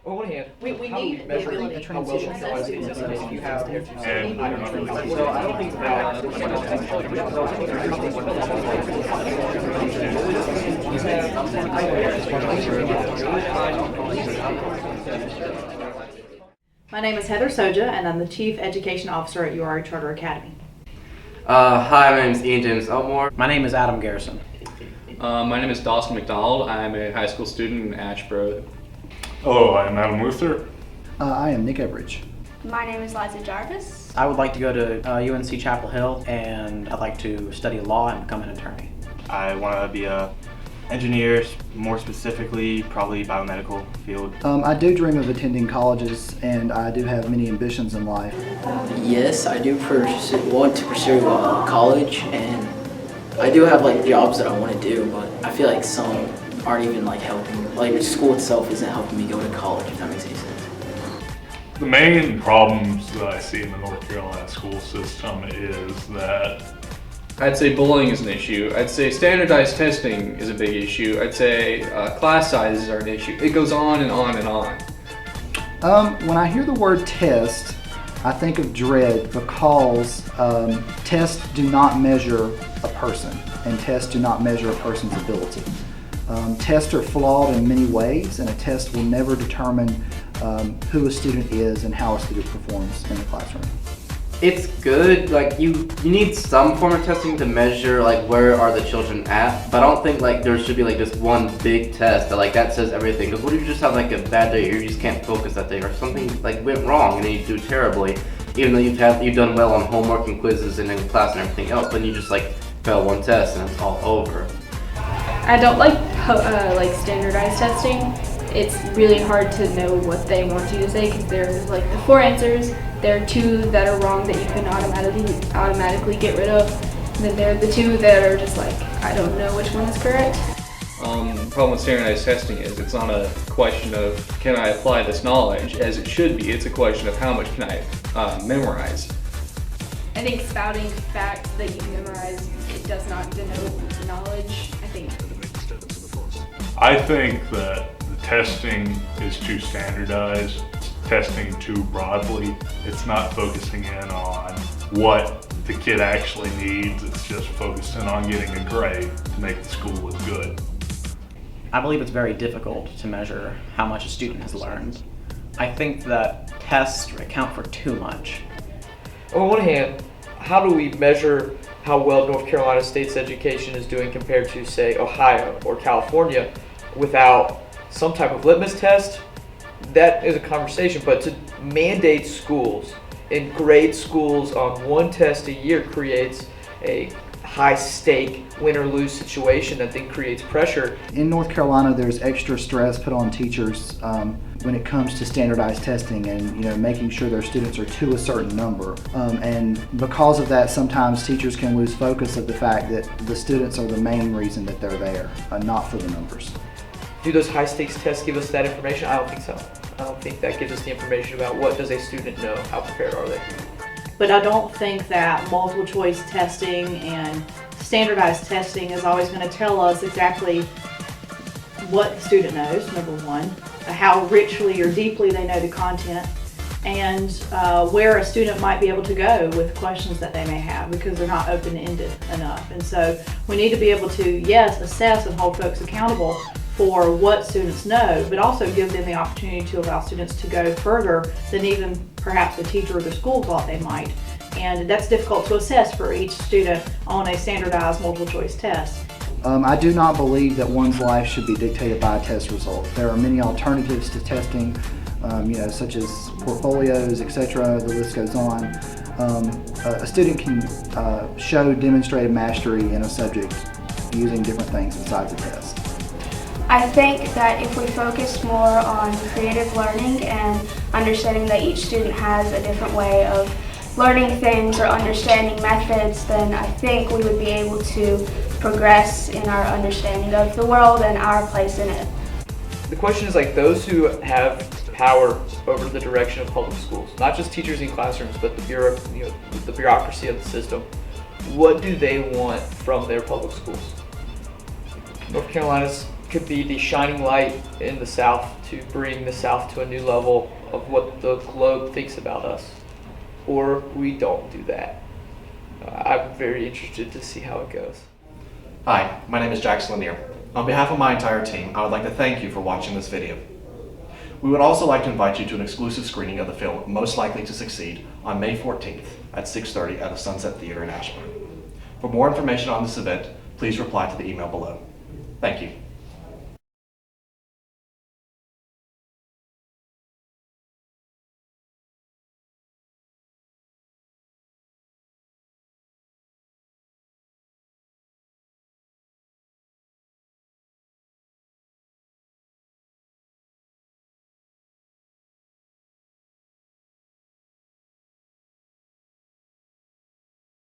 On one hand, We how do need the measure ability how well to the assess students. if you have And I don't know. so I don't think My name is Heather Soja, and I'm the Chief Education Officer at URI Charter Academy. Hi, my name is Ian James Elmore. My name is Adam Garrison. My name is Dawson McDonald. I'm a high school student in Ashboro. Hello, I'm Adam Luther. I am Nick Everidge. My name is Liza Jarvis. I would like to go to UNC Chapel Hill, and I'd like to study law and become an attorney. I want to be a engineer, more specifically probably biomedical field. I do dream of attending colleges, and I do have many ambitions in life. Yes, I do want to pursue college, and I do have jobs that I want to do, but I feel like some aren't even helping. Like school itself isn't helping me go to college, if that makes any sense. The main problems that I see in the North Carolina school system is that I'd say bullying is an issue. I'd say standardized testing is a big issue. I'd say class sizes are an issue. It goes on and on and on. When I hear the word test, I think of dread because tests do not measure a person, and tests do not measure a person's ability. Tests are flawed in many ways, and a test will never determine who a student is and how a student performs in the classroom. It's good, you need some form of testing to measure where are the children at, but I don't think there should be just one big test that says everything. Because what if you just have a bad day, or you just can't focus that day, or something went wrong and then you do terribly, even though you've done well on homework and quizzes and in class and everything else, then you just fail one test and it's all over. I don't like standardized testing. It's really hard to know what they want you to say because there's the 4 answers. There are 2 that are wrong that you can automatically get rid of. And then there are the 2 that are just I don't know which one is correct. The problem with standardized testing is it's not a question of can I apply this knowledge as it should be. It's a question of how much can I memorize. I think spouting facts that you memorize, it does not denote knowledge. I think that the testing is too standardized, testing too broadly. It's not focusing in on what the kid actually needs. It's just focusing on getting a grade to make the school look good. I believe it's very difficult to measure how much a student has learned. I think that tests account for too much. On one hand, how do we measure how well North Carolina State's education is doing compared to, say, Ohio or California without some type of litmus test? That is a conversation, but to mandate schools and grade schools on one test a year creates a high stake win or lose situation that then creates pressure. In North Carolina, there's extra stress put on teachers when it comes to standardized testing and making sure their students are to a certain number. And because of that, sometimes teachers can lose focus of the fact that the students are the main reason that they're there, not for the numbers. Do those high stakes tests give us that information? I don't think so. I don't think that gives us the information about what does a student know, how prepared are they. But I don't think that multiple choice testing and standardized testing is always going to tell us exactly what the student knows, number one, how richly or deeply they know the content, and where a student might be able to go with questions that they may have because they're not open-ended enough. And so we need to be able to, yes, assess and hold folks accountable for what students know, but also give them the opportunity to allow students to go further than even perhaps the teacher or the school thought they might. And that's difficult to assess for each student on a standardized multiple choice test. I do not believe that one's life should be dictated by a test result. There are many alternatives to testing, such as portfolios, etc. The list goes on. A student can show demonstrated mastery in a subject using different things besides a test. I think that if we focus more on creative learning and understanding that each student has a different way of learning things or understanding methods, then I think we would be able to progress in our understanding of the world and our place in it. The question is those who have power over the direction of public schools, not just teachers in classrooms, but the bureaucracy of the system. What do they want from their public schools? North Carolina's could be the shining light in the South to bring the South to a new level of what the globe thinks about us, or we don't do that. I'm very interested to see how it goes. Hi, my name is Jackson Lanier. On behalf of my entire team, I would like to thank you for watching this video. We would also like to invite you to an exclusive screening of the film Most Likely to Succeed on May 14th at 6:30 at the Sunset Theater in Ashburn. For more information on this event, please reply to the email below. Thank you.